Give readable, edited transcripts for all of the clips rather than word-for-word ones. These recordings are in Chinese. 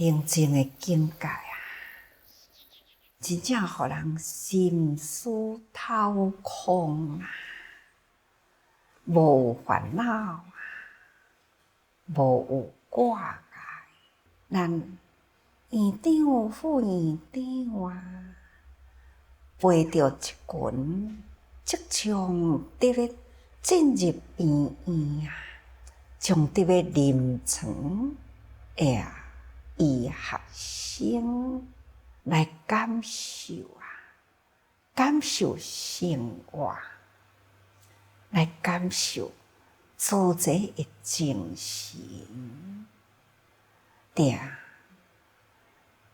宁静的境界啊，真正互人心思透空啊，无烦恼啊，无有挂碍。咱院长副院长啊，陪着一群即将得要进入医院啊，将得要临床的医学生来感受啊，感受生活，来感受组织的精神。对啊，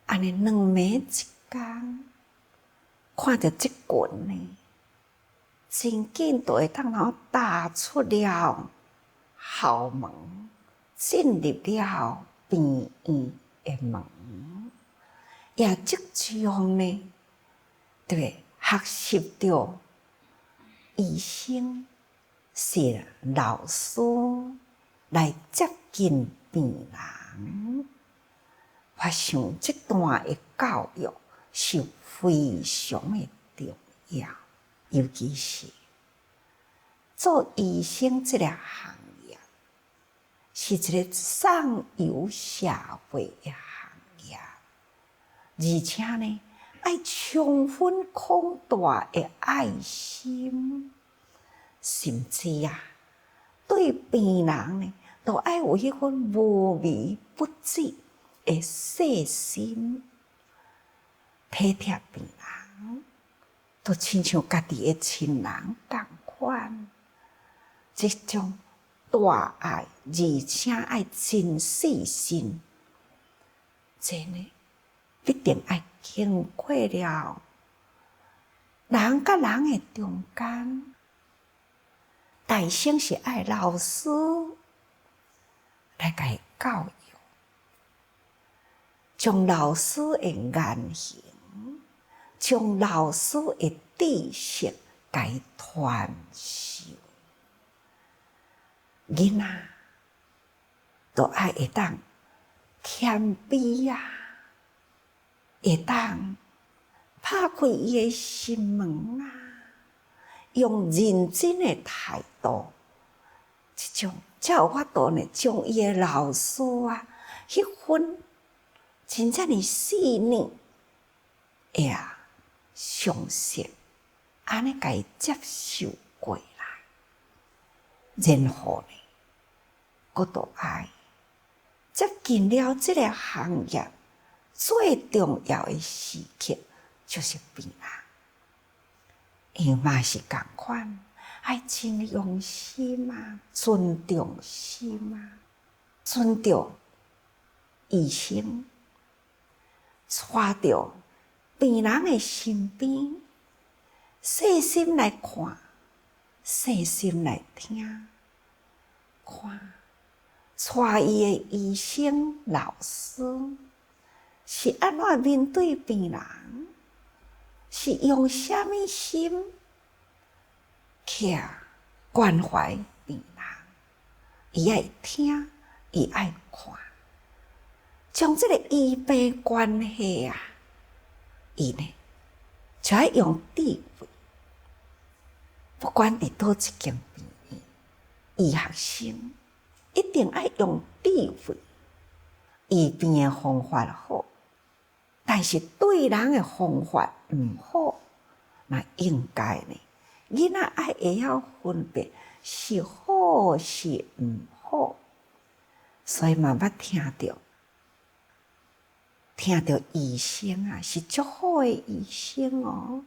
安尼两暝一天，看着即群呢，真紧就会当踏出了校门，进入了病院的门，也即将呢，对，学习着医生是老师来接近病人。我想这段的教育是非常的重要，尤其是做医生这个行业，是一个上游社会的行业，而且呢，要充分广大的爱心，甚至啊，对病人呢，都要有迄份无微不至的细心体贴病人，都亲像家己的亲人同款。这种大爱，而且要真细心，这呢必定要经过了人甲人的中间。大先是爱老师来甲伊教育，将老师的言行，将老师的知识甲伊传授。囡仔都爱会当谦卑啊，会当拍开伊的心门啊，用认真的态度，才有法度呢，将伊的老师啊，迄份真正的细腻呀，常识，安尼甲伊接受过来，然后呢，佫都爱接近了这个行业最重要的时刻，就是病人。伊嘛是共款，爱真用心啊，尊重心啊，尊重医生，带着病人的身边，细心来看，细心来听，看，带伊的医生老师是安怎面对病人，是用什么心去关怀病人，伊爱听，伊爱看，将这个医病关系啊，伊呢就要用智慧，不管伫倒一间病院，医学生一定要用智慧。医病的方法好，但是对人的方法毋好，那应该呢，囡仔爱会晓分辨是好是毋好，所以嘛捌听到医生啊是足好的医生哦，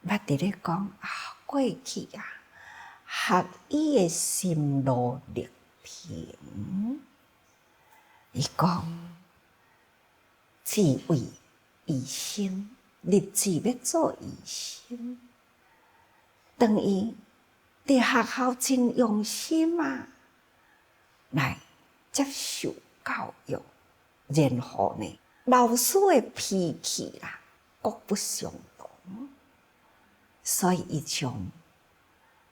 捌伫咧讲啊，过去啊，学医的心路历程，伊讲志为医生，立志要做医生，当伊伫学校真用心啊，来接受教育，然后呢，老师的脾气啦，各不相同，所以伊将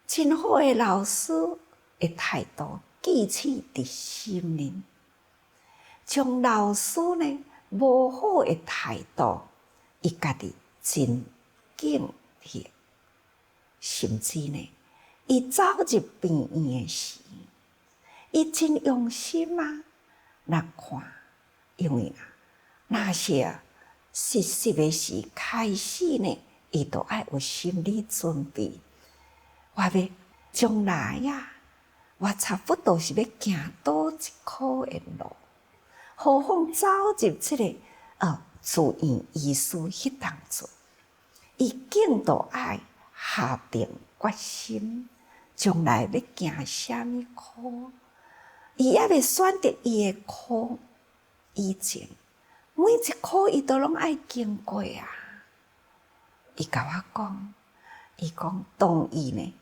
真好的老师的态度记起伫心灵，将老师呢无好的态度，伊家己真敬佩，甚至呢，伊走入病院的时，伊真用心啊来看，因为那些实习的时开始呢，伊都爱有心理准备。我要将来我差不多是要行倒一科的路，何况走入这个住院医师迄当中，伊竟都爱下定决心，将来要行什么科，伊也要选择伊的科，以前每一科伊都拢爱经过啊。伊甲我讲，伊讲当伊呢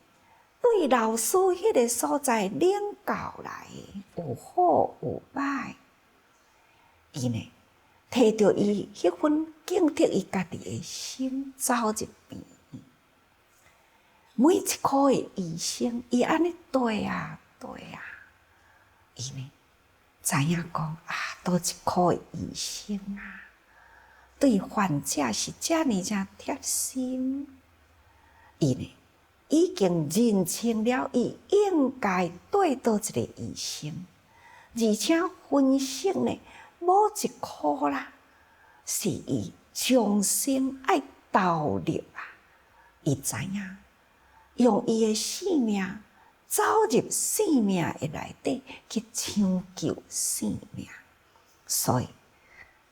对老师迄个所在领教来有好有歹，伊呢摕着伊迄份敬佩伊家己的心走入病院。每一科的医生，伊安尼对啊，伊呢知影讲倒一科的医生对患者是遮尔贴心，伊呢已经认清了伊应该对倒一个医生，而且分析呢某一科是伊终生爱投入伊知影用伊的性命走入生命的内底去抢救生命，所以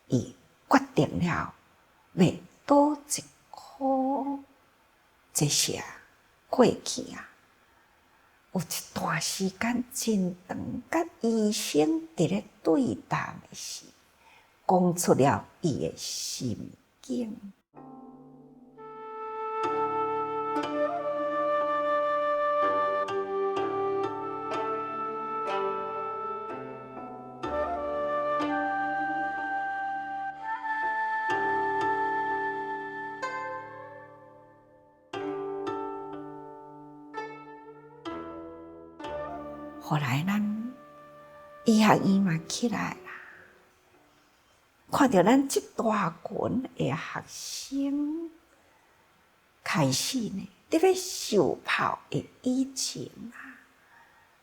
伊决定了要倒一科。这些过去有一段时间真长，甲医生伫咧对谈的时，讲出了伊的心境。后来咱医学院嘛起来啦，看到咱这大群的学生开始呢，伫咧受炮的以前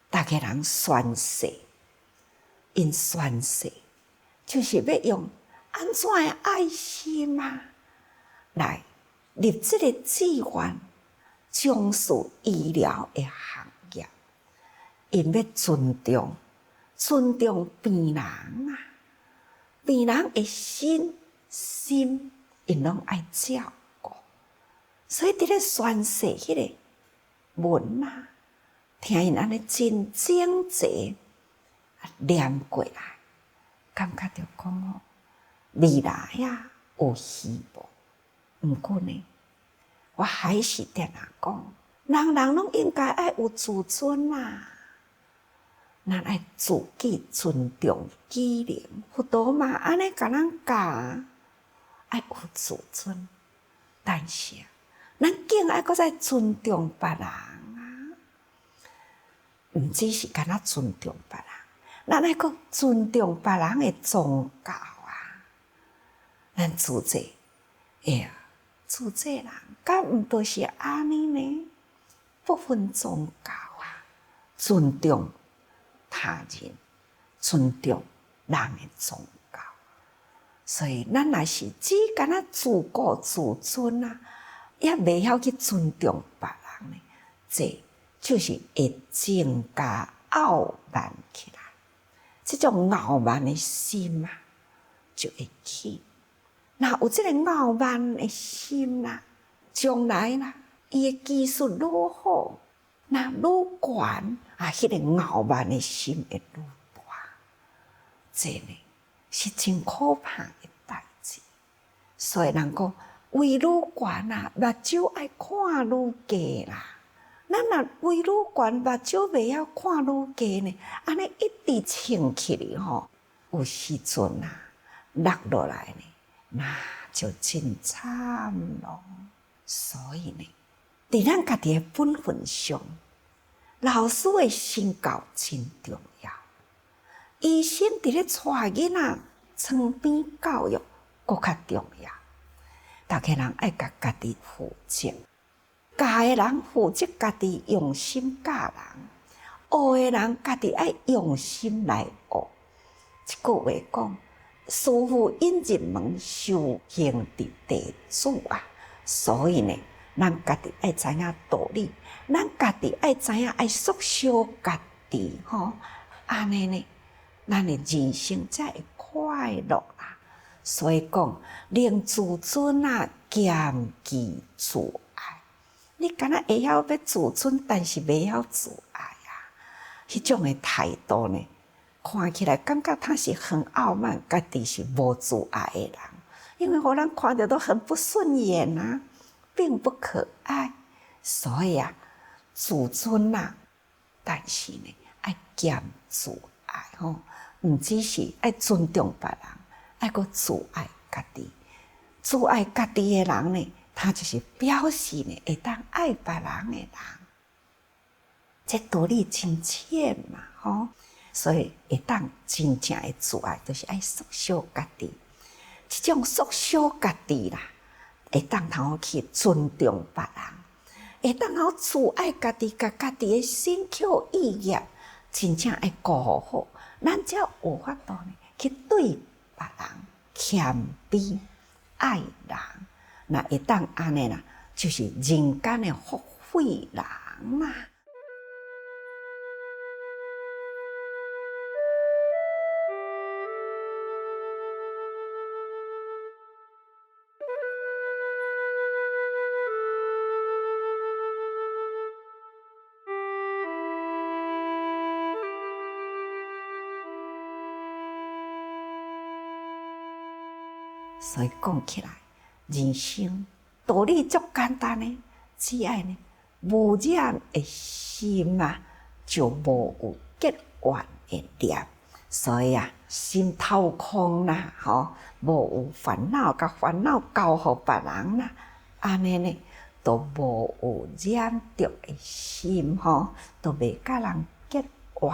大家人宣誓，因宣誓就是要用安怎的爱心来立这个志愿，从事医疗的行业。因要尊重病人病人的心因拢爱照顾，所以伫咧宣誓迄个文听因安尼真整齐念过来，感觉着讲未来有希望。毋过呢，我还是定讲，人拢应该爱有自尊咱爱自己尊重己人，辅导嘛安尼甲咱教，爱有自尊。但是咱竟爱搁再尊重别人毋只是干那尊重别人，咱爱搁尊重别人的宗教咱自济自济人，敢毋都是安尼呢？不分宗教尊重他人，尊重人的宗教，所以咱若是只干那自顾自尊也袂晓去尊重别人呢，这就是会增加傲慢起来。这种傲慢的心就会起。若有这个傲慢的心将来伊的技术愈好，那愈悬迄个傲慢的心会愈大。这呢是真可怕的代志。所以人讲位愈悬目睭爱看愈低啦。咱若位愈悬，目睭袂晓看愈低呢，安尼一直撑起哩有时阵落落来呢，那就真惨咯。所以呢，伫咱家己的本分上，老师的身教真重要。医生伫咧带囡仔床边教育，搁较重要。大家人爱甲家己负责，教诶人负责家己用心教人，学诶人家己爱用心来学。一句话讲，师父引入门，修行伫弟子啊。所以呢，咱家己爱知影道理，咱家己爱知影爱缩小家己吼，安尼呢，咱诶人生才会快乐啦。所以讲，令自尊啊，兼具自爱。你敢若会晓要自尊，但是袂晓自爱啊，迄种诶态度呢，看起来感觉他是很傲慢，家己是无自爱诶人。因为互人看着都很不顺眼啊，并不可爱。所以啊，自尊啊，但是呢，爱兼自爱吼，毋只是爱尊重别人，爱个自爱家己。自爱家己诶人呢，他就是表示呢，会当爱别人诶人。这道理真浅嘛，吼。所以会当真正诶自爱，就是爱缩小家己。这种缩小家己啦，会当通好去尊重别人，会当好自爱家己，甲家己诶身口意业真正爱顾好，咱才有法度呢去对别人谦卑爱人。那会当安尼啦，就是人间诶福慧人啦。所以讲起来，人生道理足简单呢，只要呢无染的心啊，就无有结怨的念。所以啊，心透空啦，无有烦恼，甲烦恼交互别人啦，安尼呢，都无有染着的心，都袂甲人结怨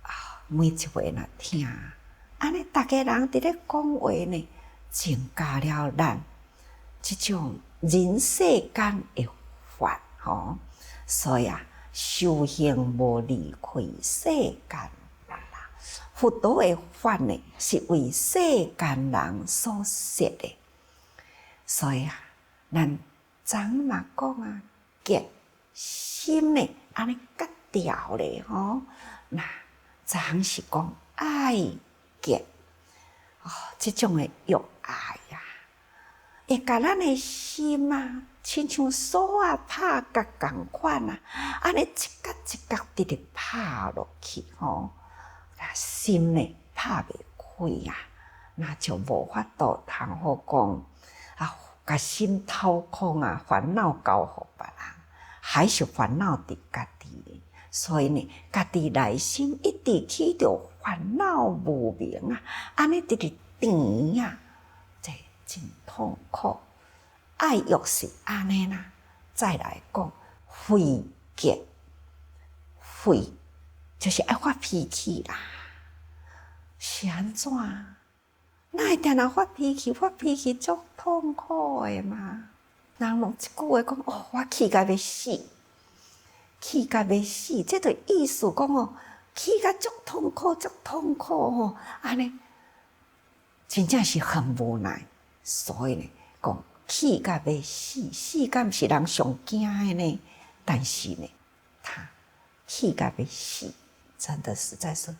啊。每一回若听，安尼大家人伫咧讲话呢，增加了咱即种人世间的法，所以啊，修行无离开世间人啦。佛陀的法呢，是为世间人所设的。所以啊，咱昨嘛讲啊，结心呢，安尼结掉咧，那昨是讲爱结。这种的欲爱啊，会甲咱的心啊，亲像锁啊拍角共款啊，安尼一角一角直直拍落去心呢拍袂开啊，那就无法度通好讲啊，甲心掏空啊，烦恼交互别人，还是烦恼伫家己。所以呢，家己内心一直起着烦恼无明啊，安尼直直甜啊，这真痛苦。爱欲是安尼啦，再来讲慧结，慧就是爱发脾气啦。是安怎？哪会定人发脾气？发脾气足痛苦的嘛。人用一句话讲，我气甲要死。气甲要死，这就意思讲气甲足痛苦，足痛苦安尼真正是很无奈。所以呢，讲气甲要死，死敢是人上惊的呢？但是呢，他气甲要死，真的实在是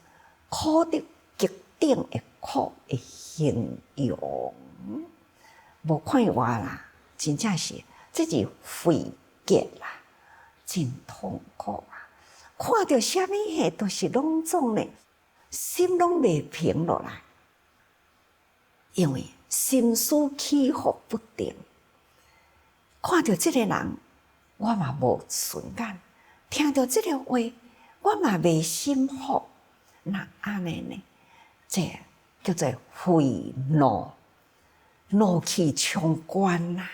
苦得极点的苦的形容，无看话啦，真正是这是肺结啦。真痛苦啊！看到什么嘢都是拢总呢，心拢袂平落来，因为心思起伏不定。看到这个人，我嘛无顺眼；听到这个话，我嘛袂心服。那安尼呢？这叫做愤怒，怒气冲冠啦。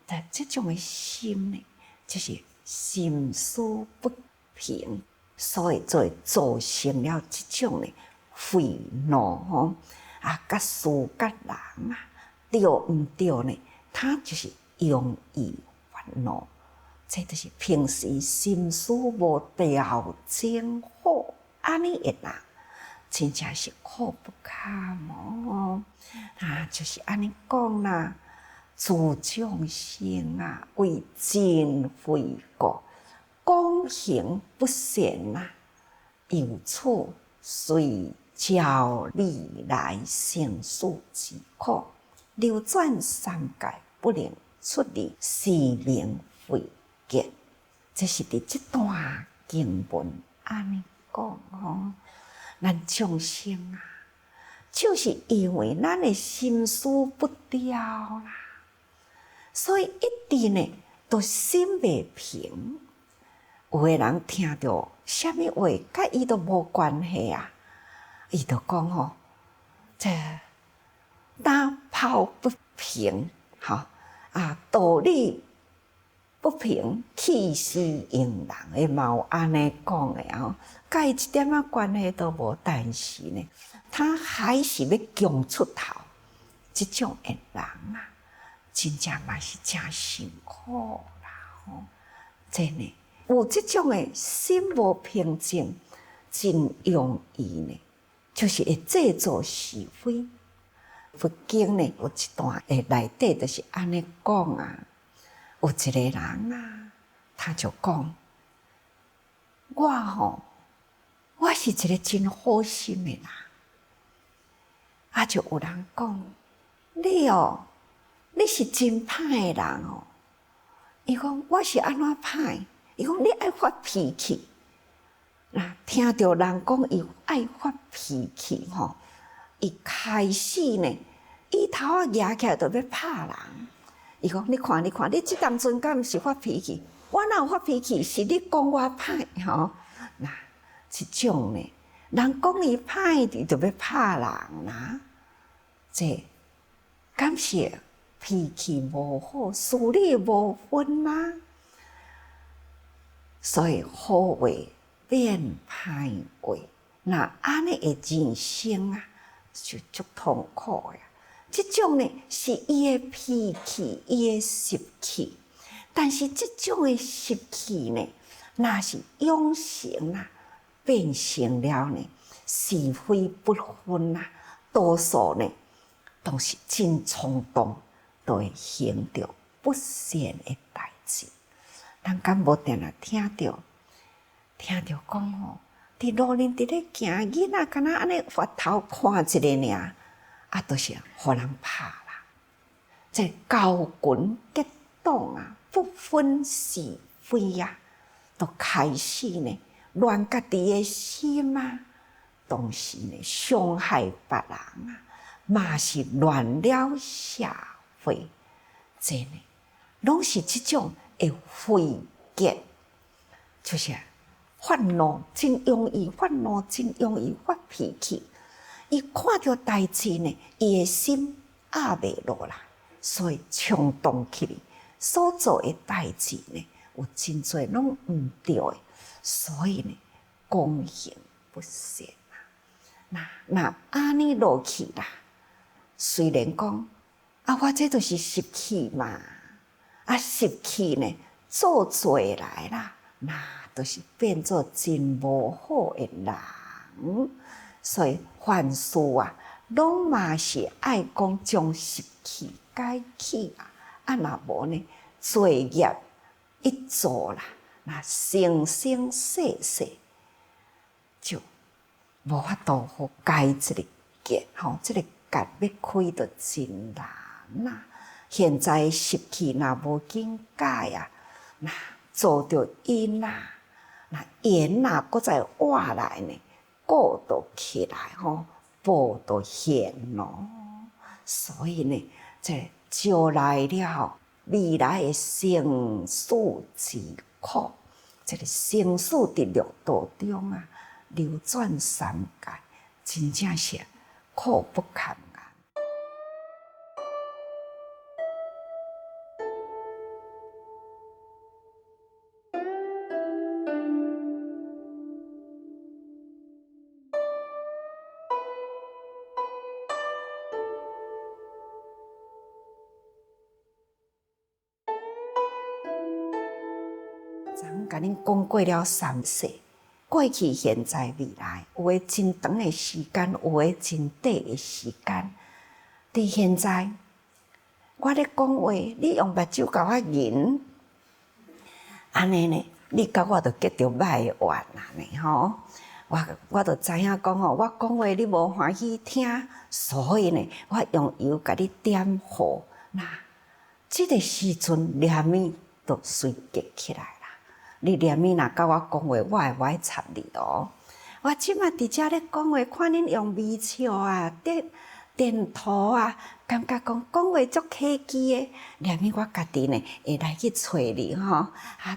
但这种的心呢，就是心思不平，所以就会造成了这种的愤怒甲事甲人对毋对呢？他就是容易烦恼，这就是平时心思无调整好，安尼的人，真正是苦不堪就是安尼讲啦，自众生为尽悔过，公行不善由此随教历来成事之苦，流转三界不能出离，是名慧劫。这是伫这段经文安尼讲咱众生就是因为咱的心思不调啦，所以一直呢都心袂平。有个人听到什么话，甲伊都无关系伊就讲这打抱不平，道理不平，气势迎人的嘛有安尼讲的甲伊一点关系都无，但是呢，他还是要强出头，这种的人真正嘛是真辛苦啦真的。有这种的心无平静，真容易呢，就是会制造是非。佛经呢有一段的内底就是安尼讲有一个人他就讲我是一个真好心的人，就有人讲你是真歹的人伊讲我是安怎歹？伊讲你爱发脾气，听到人讲伊爱发脾气伊开始呢，伊头举起来就要拍人。伊讲你看，你这当阵敢毋是发脾气？我哪有发脾气？是你讲我歹这种呢，人讲伊歹，伊就要拍人这敢是脾气无好，事理无分所以好话变歹话，安尼的人生就足痛苦呀。这种呢是伊的脾气，伊的习气，但是这种的习气呢，若是养成变成了呢是非不分多数呢都是真冲动，都会行着不善的代志。咱敢无定定听到讲伫路面伫咧行，囡仔敢若安尼回头看一下尔，都是互人拍啦。这交群结党不分是非都开始呢乱家己的心同时呢伤害别人嘛是乱了社会。这呢拢是这种的慧劫，就是愤怒，真容易愤怒，真容易发脾气。伊看到代志呢，伊的心压袂落来，所以冲动起来，所做的代志呢，有真侪拢毋对的，所以呢，公行不善那安尼落去啦，虽然讲我这就是习气嘛，习气呢做做来啦，就是变做真无好的人。所以凡事拢嘛是爱讲将习气改起若无呢，罪业一做啦，生生世世就无法度好改这个结这个结要开就真难现在习气若无紧改做着因缘搁再活来呢，果就起来报就现所以呢，这招来了未来的生死之苦。这个生死伫六道中流转三界，真正是苦不堪言。昨甲恁讲过了三世，过去、现在、未来，有诶真长诶时间，有诶真短诶时间。伫现在，我咧讲话，你用目睭甲我nhìn，安尼呢，你甲我着结着歹诶缘安尼吼。我着知影讲吼，我讲话你无欢喜听，所以呢，我用油甲你点火，那即个时阵念咪就随结起来啦。你念咪若甲我讲话，我会无爱插你哦。我即马伫遮咧讲话，看恁用微笑啊，电图啊，感觉讲话足客气诶。念咪我家己呢会来去找你吼。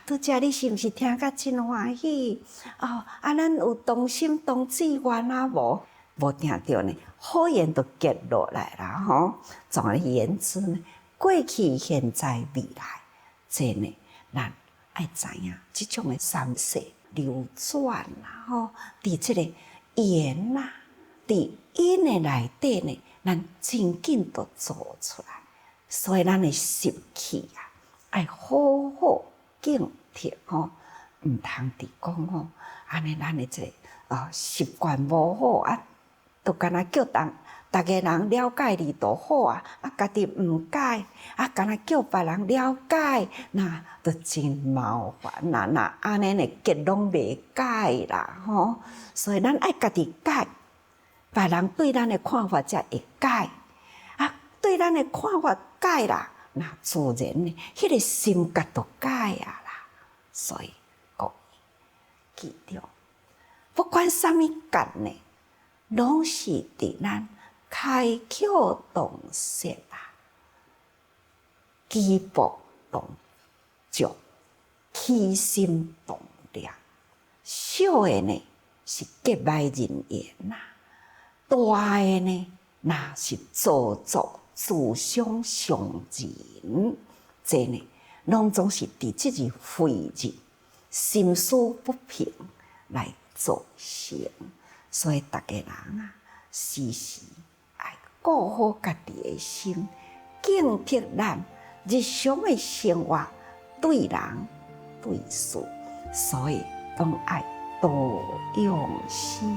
拄则你是毋是听甲真欢喜？哦，咱有同心同志愿啊无？无听着呢，好言就结落来啦吼。总而言之呢，过去、现在、未来，这呢，咱爱知影即种诶三世流转啦吼，伫即个缘啦，伫因诶内底呢。咱真紧都做出来，所以咱的习气啊，爱好好警惕吼，毋通伫讲吼，安尼咱的这习惯无好啊，都干那叫逐个人了解你就好啊，家己毋改干那叫别人了解，那都真麻烦啦，那安尼呢结拢袂改啦吼，所以咱爱家己改。别人对咱的看法才会改，对咱的看法改啦，那自然呢，迄个心格就改啊啦。所以各位记着，不管啥物干呢，拢是伫咱开窍动舌啊，举步动脚，起心动念，小的呢是结拜人缘呐。大诶呢，那是做作自相伤人，这呢，拢总是伫即日废日，心思不平来造成。所以逐个人啊，时时爱顾好家己诶心，警惕咱日常诶生活对人对事，所以拢爱多用心。